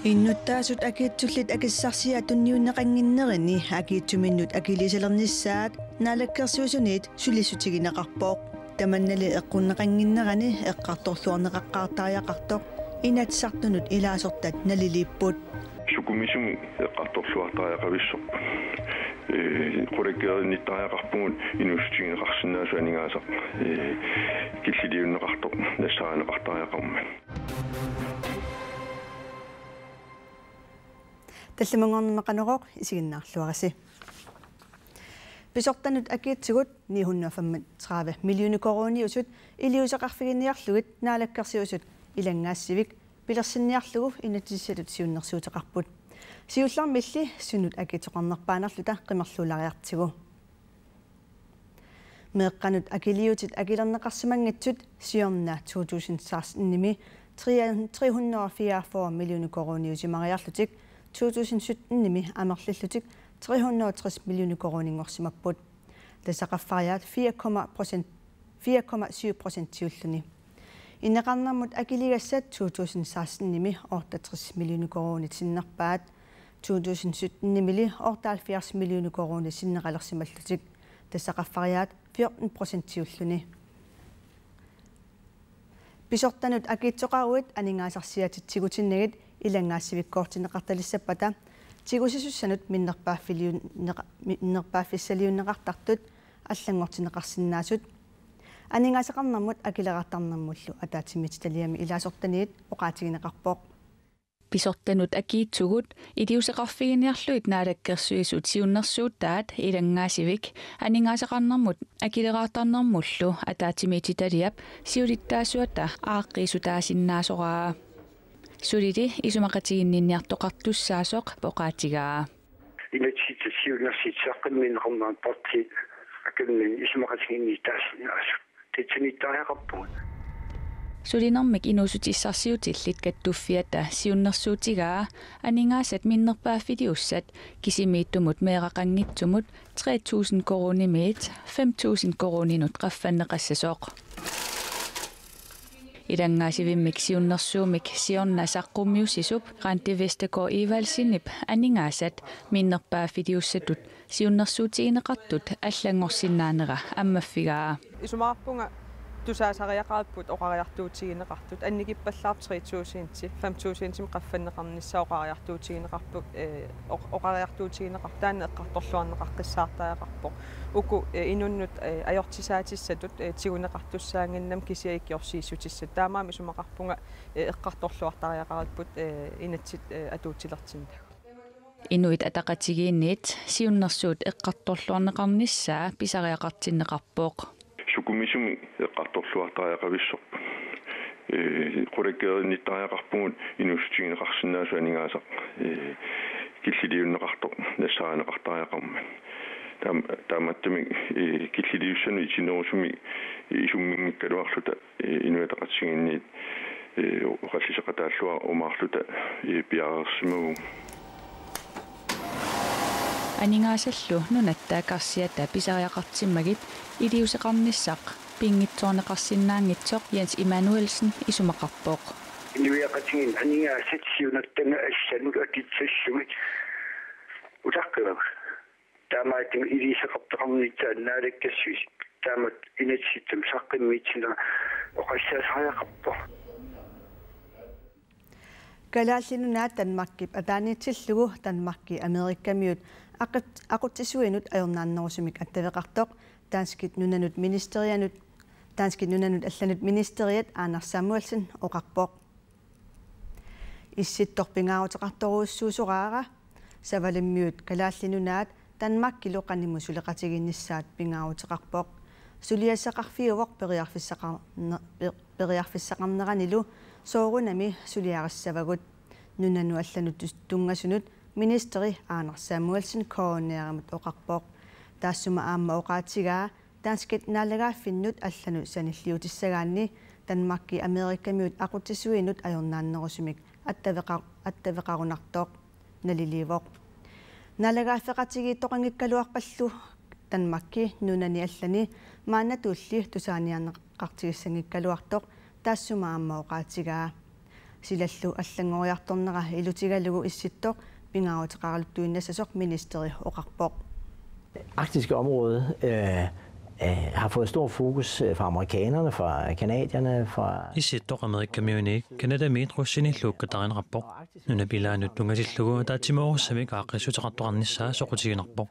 Innuttaasut akiitsullit akissarsiatunniunneqanginnerini akiitsuminnut akiliisalernissaat naalakkersuusuniit sulisutigineqarpooq tamannali eqqunneqanginnerani eqqartorluarneqaqqaartaajaqartoq inatsartunut ilaasortat naliliipput sukumisumi eqqartorluartaajaqavissor qurikkeernittaajaqarpugut inusutigineqarsinnaasuaningaasaq killiliunneqartoq nassaaneqartaajaqarma талламангорнеқанероқ исигиннаарлуараси писортанут акиитсигут 935 миллиуни корониусут илиусеқарфигинниарлугит наалаккерсиусут илангаассивик пилерсинниарлугу инатиссалут сиуннерсуутеқарпут сиуллармилли сунут акиитоқарнерпаанерлута қимерлуулариартигу меэққанут акилиутит акилернеқарсимангатсут сиорна 2016-ними 344 миллиуни корониусимариарлутик 2017-ними амерлиллутик 360 миллиуни коронингорсимаппут тасақарфариаат 4,7% тиуллуни иннеқарнэрмут акилигассат 2016-ними 68 миллиуни корони синнерпаат 2017-ними 78 миллиуни корони синнеқалерсималлутик тасақарфариаат 14% тиуллуни писортанут акиитсоқаруит анингаасарсиатитсигутиннагит илангаассивиккоортинеқарталиссаппата тигусисуссанут миннерпааффиссалиуннеқартартут аллангортинеқарсинаасут анингаасеқарнэрмут акилеқартарнэрмуллу атаатиммититалиами илаасортаниит оқаатигинеқарпоқ писортанут акиитсугут илиусеқарфигиниарлуит наалаккерсуисут сиуннэрсууттаат илангаасивик анингаасеқарнэрмут акилеқартарнэрмуллу атаатиммититалиап сиулиттаасуата ааққиисутаасиннаасораа сулити исумақатигиннинниартоқартуссаасоқ поқаатигаа инатситсиуннэрситсааққимминеқарнаан портти акалмин исумақатигиннитаассинаасу титсинитаариақарпугут сулинэрмик инуусутиссарсиутиллит каттуффиата сиуннэрсуутигаа анингаасат миннерпааффилиуссат кисимииттумут меэқақангитсумут 3000 коронимиит 5000 коронинут қаффаннеқассасоқ ирангаасивиммик сиуннэрсуумик сиорна саққуммиуссисуп рантивестако ивалсинип анингаасат миннерпааффилиуссатут сиуннэрсуутигинеқартут аллангорсинаанера аммаффигаа исумаарпунга тусаасариақарпут оқариартуутигинеқартут анникиппаллаар 3000 5000 қаффаннеқарниссаа оқариартуутигинеқарпут оқариартуутигинеқар таана эққарторлуарнеқаққиссаартаақарпоқ уку инуннут ajortisaatissatut тигунеқартуссаангиннам кисиаиккиорсииссутиссат таамаами сумақарпунга эққарторлуартариақарпут инатсит атуутилертинна инуит атақатигиинниит сиуннэрсуут эққарторлуарнеқарниссаа писариақартиннеқарпоқ сукумисуми эққарторлуартариақависсоқ qurikkeernittaajaqarpugut inusutigineqarsinnaasuaningaasaq killiliunneqartoq nassaaneqartaajaqarma тааматтами киллилиуссану итинерусуми исуммингиккалуарлута инуатақатсигинниит оқаллисеқатааллуа умаарлута пиаарерсимагу анингаасаллу нунаттаакарсиата писариақартиммагит илиусеқарниссақ пингитсоорнеқарсинаангитсоқ Jens Emanuelsen исумақарпоқ инуяқатигин анингаасат сиунаттанга ассанут акитсаллугит утаққерав таамаатин илисеқартоқарнитсаа наалаккассуис таамат инатситтам саққиммиитсина оқассаасариақарпо галааллинунаат танмаркип атааниитсиллугу танмарки америккамиут aqutsisuinut ajornaannerusumik attavеқартоқ таанскит нунанут министерианут алланут министериат Anders Samuelsen оқарпоқ исситторпингаарутеқарторуuссуусораара савалиммиут галааллинунаат танмаккилу қаниму сулеқатигиннссаат пингаарутеқарпоқ сулиассақарфиувоқ периарфиссақарнеранилу соорунами сулиарассавагут нунану алланут тунгасунут министери Anders Samuelsen коонеарамут оқарпоқ таассума аама оқаатигаа таанскит наалагааффиннут аллану саниллиутиссагаанни танмакки америккамиут aqutsisuinut ajornaannerusumik attavеқарунартоқ налиливоқ наалагааффеқатигииттоқангиккалуарпаллу танмакки нунани аллани маанатуулли тусааниарнеқартигиссангиккалуартоқ таассума аама оқаатигаа силаллу аллангориарторнера илутигалугу исситтоқ пингаавутеқаралуттуиннассасоқ министери оқарпоқ. Arktiske område har fået stor fokus fra amerikanerne, fra kanadierne, fra... Isittoq Amerikamiunik Canada metrusini luukkatarin rapport. Nuna bilaanuttungasillugu taatimaorsamik aaqqissuteqartoqarnissaa soqutiginerpoq.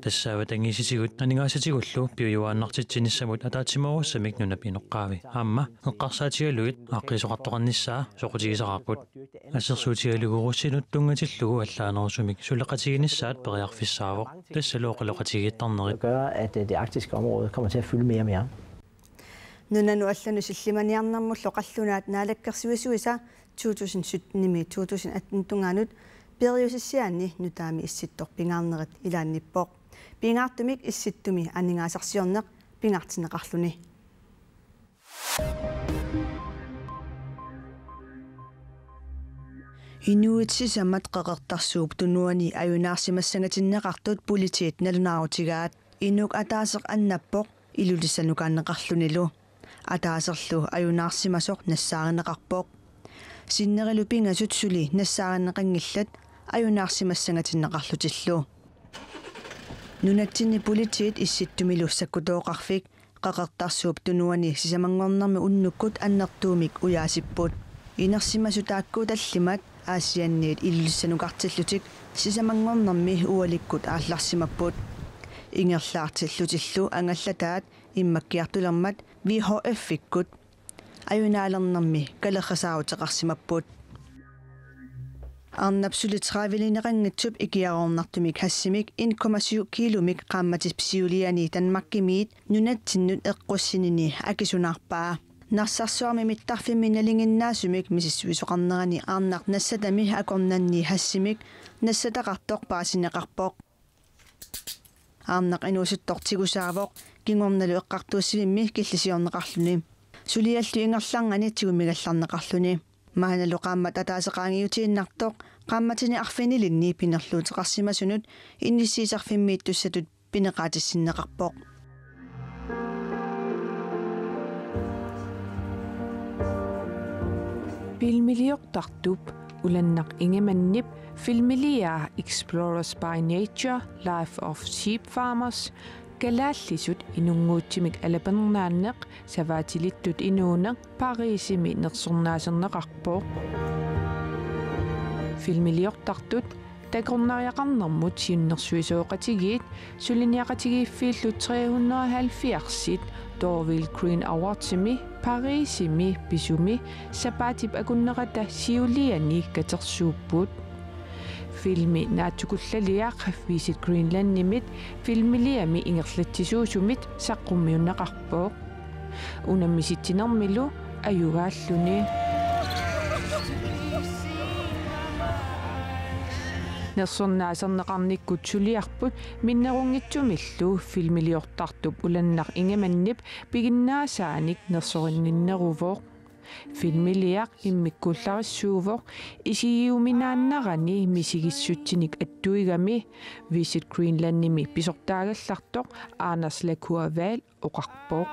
Tassaawa tangiisitigut aningaasitigullu piuyuaannartittinissamut ataatimaorsamik nuna pinoqqaavi. Aamma eqqarsaatigaluit aaqqisuqartoqarnissaa soqutigisaqarput. Asersuutigalugurusinut tungatillugu allaanersumik suleqatiginissaat periarfissaavoq. Tassaluoqaloqatigittarnerit. Gør, at det arktiske område kommer til at fylde mere og mere. Nunanu allanu sillimaniarnermullu qallunaat naalakkersuisuisa 2017-mi 2018 tungaanut periusissiaanni nutaami issittoq pingaarnerit ilaannippoq. Pingaartumik issittumi aningaasarsiorneq pingaartineqarluni. Inuitsisamat qaqertarsuup tunuani ajunaarsimassangatinneqartut politiit nalunaarutigaat inuk ataaseq annappoq ilulissanukaanneqarlunilu ataaserlu ajunaarsimasoq nassaarinneqarpoq sinnerilu pingasut suli nassaarinneqangillat ajunaarsimassangatinneqarlutillu nunatsinni politiit issittumilu sakkutooqarfik qaqertarsuup tunuani sisamangornermi unnukkut annertuumik ujaasipput inersimasutaakku tallimat aasianniit ilulissanuqartillutik sisamangornermi ualikkut aallarsimapput ingerlaartillutillu angallataat immakkiartulermat VHF-ikkut ajunaalernermi kalerrasaaruteqarsimapput arnapsuli traavilineqanngitsup ikiaruornartumik hassimik 1,7 kilomik qaamatipsiuliani Danmarkimiit nunattinnut eqqussinini akisunaarpaa narsarsuarmi mittarfimmi nalinginnaasumik misissuisoqarnerani aarnaq nassatami akornanni hassimik nassataqartoq paasineqarpoq aarnaq inuusuttortigusaavoq kingornalu eqqartuussivimmi killisiorneqarluni suliallu ingerlarngani tigumigallarneqarluni maanalu qaammat ataaseqaangiutiinnartoq qaammatini arfinilinni pinerluuteqarsimasunut innissiisarfimmiittussatut pineqaatissinneqarpoq Filmiliortartup ulannaq ingemannip Filmilia Explorers by Nature Life of Sheep Farmers galaallisut inunguutsimik alapernaanneq savaatilittut inuuneq Pariisimi nersornaaserneqarpoq Filmiliortartut takornariaqarnermut siunnersuisooqatigiit suliniaqatigiiffiillu 370 Dorville Green Awardsimi Pariisimi pisumi sapaatip akunnerata siuliani katersuupput filmi naatukullaliaq Visit Greenland-nimit filmiliami ingerlattisuusumit saqqummiunneqarpoq unammisittinermilu ayugaalluni nersornaaserneqarnikkut suliarput minnerungitsumillu filmiliortartup ulannaq ingemannip piginnaasaanik nersorinninneruvoq filmiliaq immikkullarissuuvoq isigiuminaannarani misigissuttinik attuigami Visit Greenland-nimi pisortaagallartoq Anders Lacour-Wahl oqarpoq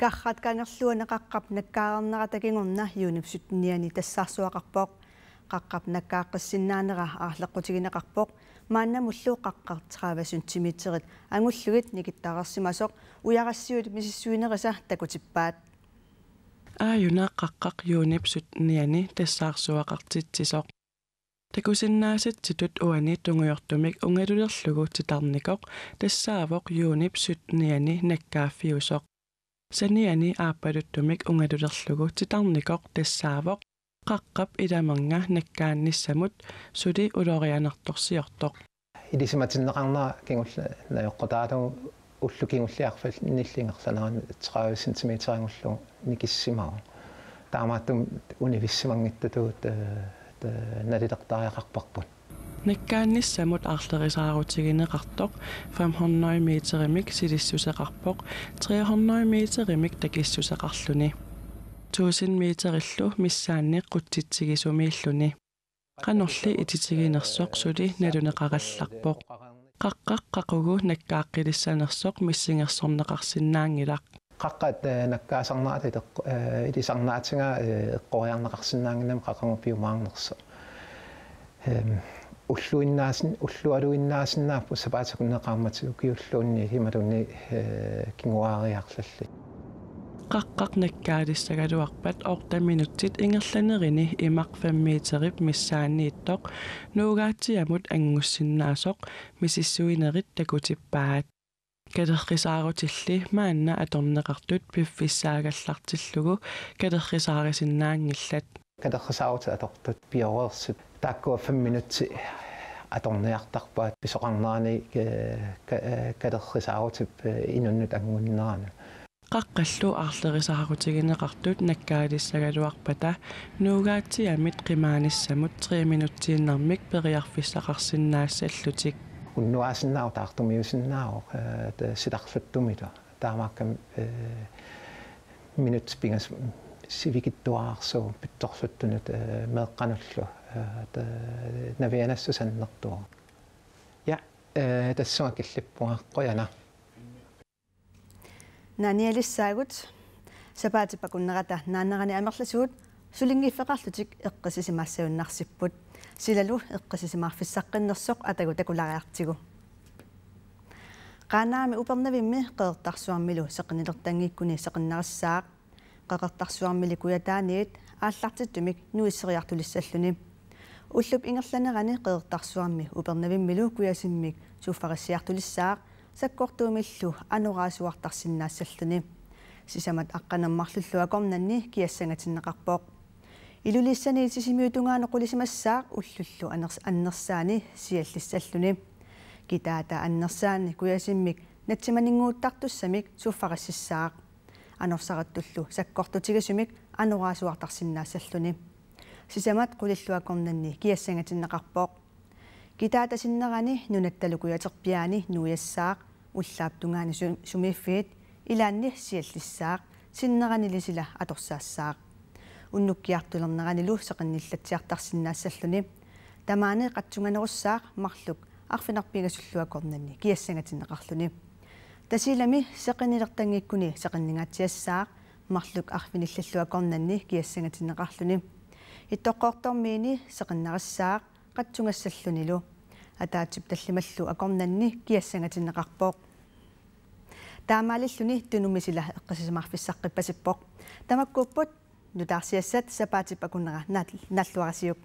Qarrat kangerluaneqaqqap nakkaareneratakinngorna yuunipsutniani tassaarsuaqarpoq qaqqap nakkaaqqissinnaaneqa aarleqqutigineqarpoq maannamullu qaqqarteraavasuntimiterit angullugit nikittaqarsimasoq uyaqassiut misissuinerisa takutippaat aayunaaqqaqqaq yuunipsutniani tassaarsuaqartitsisoq takusinnaasittitut uani tunguyortumik ungalulerlugu titarnikoq tassaavoq yuunipsutniani nakkaaffiusoq saniani aappaduttumik ungalulerlugu titarnikoq tassaavoq qaqqap ilamernga nakkaannissamut suli ulorianertorsiortoq ilisimatinneqarnera kingulla najoqqutaatu ullukingulliarfall nillingersanerani 30 cm-angullu nikissimaru taamaattum univissimangittatut nalilertariaqarparput nakkaannissamut arlerisaaruutigineqartoq 500 meterimik silissuseqarpoq 300 meterimik takissuseqarluni 1000 meterillu missaanneq qutsitsigisumilluni qanorli ititiginersoq suli naluneqarallarpoq qaqqaqqaqugu nakkaaqqilissanersoq missingersorneqarsinnaangilaq qaqqat nakkaasarnaat ilisarnaatiga eqqoriarneqarsinnaanginam qaqangupiumaarnerso уллуаluinnaasinnaapu сапаатакуннеқарматигукиуллуунни хималунни кингуаариарлалли qaqqaq nakkaalissaгаluарпат 8 минуттит ингерланерини имақ 5 метерип миссаанииттоқ нуугаатиамут ангуссиннаасоқ мисиссуинерит такутиппаат калеррисаарутилли маанна аторнеқартут пиффиссаагаллартиллугу калеррисаарисиннаангиллат калеррисаарут атортут пиорерсит тааккуа 5 минутти аторниартарпаат писоқарнаани калеррисаарутип инуннут ангуннерана qaqqallu aarlerisaarutigинеqartut nakkaalissaгаluарпата нуугаатиамит qimaanissamut 3 минуттииннэрмик периарфиссақарсиннаассаллутик уннуаасиннаау таартумиусиннаау силарлуттумила таамааккам минут пингас сивикиттуаарсуу питторлуттунут меэккануллу навианассусаннертуа я тассуакиллиппуаққояна наниалиссаагут сапаатиппакуннерата нааннерани амерласуут сулингиффеқарлутик эққисисимаассауннарсиппут силалу эққисисимаарфиссаққиннерсоқ атагу такулариартигу qanaami upernavimme qeertarsuarmilu seqinilертангиккуни seqinnarissaaq qeqertarsuarmili kuyataaniit ааллартитtumik nuisseriartulissalлуни уллуп ингерланерани qeertarsuarmi upernavimmilu kuyasimmik suuffarissiartulissaaq саккортуумиллу анораасуартарсиннаассаллуни сисамат аққанаммарлуллуакорнанни киассангатиннеқарпоқ илулиссаниитисимиутунгаанеқулисимассаақ уллуллу аннерсаани сиаллиссаллуни китаата аннерсаани куясиммик натсиманингууттартуссамик суффарассаақ анорсараттуллу саккортутигасумик анораасуартарсиннаассаллуни сисамат қулиллуакорнанни киассангатиннеқарпоқ китаата синнерани нунатталукуятерпиаани нуяссаақ уллааптунгаани сумииффиит илаанни сиаллиссаақ синнеранилисила аторсаассаақ уннуккиартулернеранилу сеқинниллатсиартарсиннаассаллуни тамаане қатсунганеруссаақ марлук арфинарпигасуллуакорнанни киассангатиннеқарлуни тасилами сеқинилертангиккуни сеқиннингаатсиассаақ марлук арфиниллаллуакорнанни киассангатиннеқарлуни иттоққортормиини сеқиннарассаақ қатсунгассаллунилу атаатип таллималлу акорнанни киассангатиннеқарпоқ таамаалиллуни тунумисила эққисисимаарфиссаққиппасиппоқ тамаккууппут нутаарсиассат сапаатип акуннера наллуарасиук